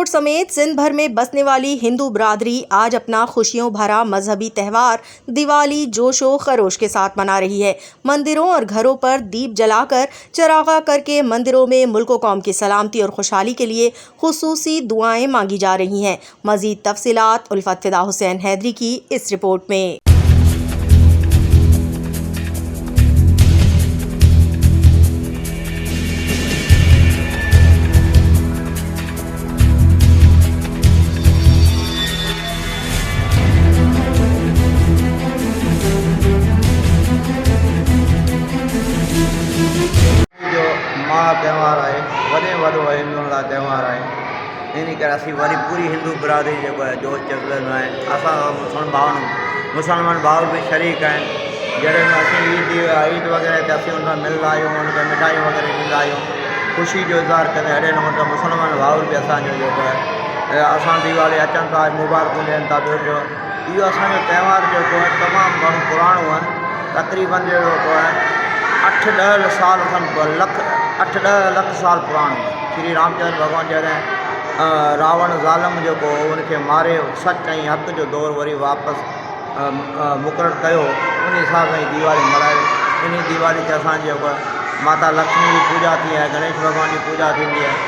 पठानकोट समेत सिंध भर में बसने वाली हिंदू बिरादरी आज अपना खुशियों भरा मजहबी त्यौहार दिवाली जोशो खरोश के साथ मना रही है। मंदिरों और घरों पर दीप जलाकर चरागा करके मंदिरों में मुल्क व कौम की सलामती और खुशहाली के लिए खुसूसी दुआएं मांगी जा रही हैं। मजीद तफसीलात उल्फत फिदा हुसैन हैदरी की इस रिपोर्ट में। त्यौहार है वॾे वॾो हिंदुनि लाइ त्यौहार आहे। इन करे असीं वरी पूरी हिंदू बिरादरी जेको आहे जोश जज़्बे में असां मुसलमान भाउ बि शरीक आहिनि। जॾहिं असीं ईद वग़ैरह ते असीं उन मिलंदा आहियूं, उनखे मिठाइयूं वग़ैरह ॾींदा आहियूं, ख़ुशी जो इज़हार कंदा। अहिड़े नमूने मुसलमान भाउर बि असांजो जेको आहे असां दीवाली अचनि था, मुबारकूं ॾियनि था। ॿियो जो इहो असांजो त्यौहार जेको आहे तमामु घणो पुराणो आहे। तक़रीबन जेको आहे 8-10 साल खनि 8-10 लख साल पुराणो। श्री रामचंद्र भॻवान जॾहिं रावण ज़ालम जेको उनखे मारे सच ऐं हक़ जो दौरु वरी वापसि मुक़ररु कयो, उन हिसाब सां दीवाली मल्हायो। इन दीवाली ते असां जेको माता लक्ष्मी जी पूॼा थी आहे, गणेश भॻवान जी पूॼा थींदी आहे।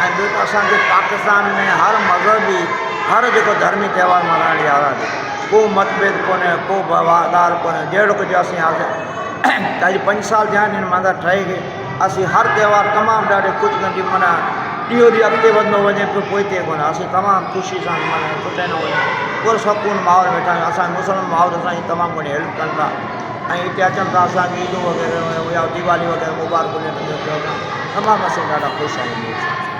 ऐं ॿियो त असांजे पाकिस्तान में हर मज़हबी हर जेको धर्मी त्यौहार मल्हाइण जी आज़ादी, को मतभेद कोन्हे, को ॻाल्हि कोन्हे। जहिड़ो कुझु असीं अॼु 5 साल थिया आहिनि हिन मंदरु ठहे खे। असीं हर त्यौहार तमामु ॾाढे ख़ुशि कंदी माना ॾींहों ॾींहुं अॻिते वधंदो वञे पियो, पोइ थिए कोन्हे। असीं तमामु ख़ुशी सां माना सुठे नमूने पुर सुकून माहौल वेठा आहियूं। असांजे मुस्लिम भाउर असांजी तमामु घणी हेल्प कनि था ऐं हिते अचनि था असांखे ईदूं वग़ैरह या दीवाली वग़ैरह मुबारक ॾियनि था। तमामु असीं ॾाढा ख़ुशि आहियूं।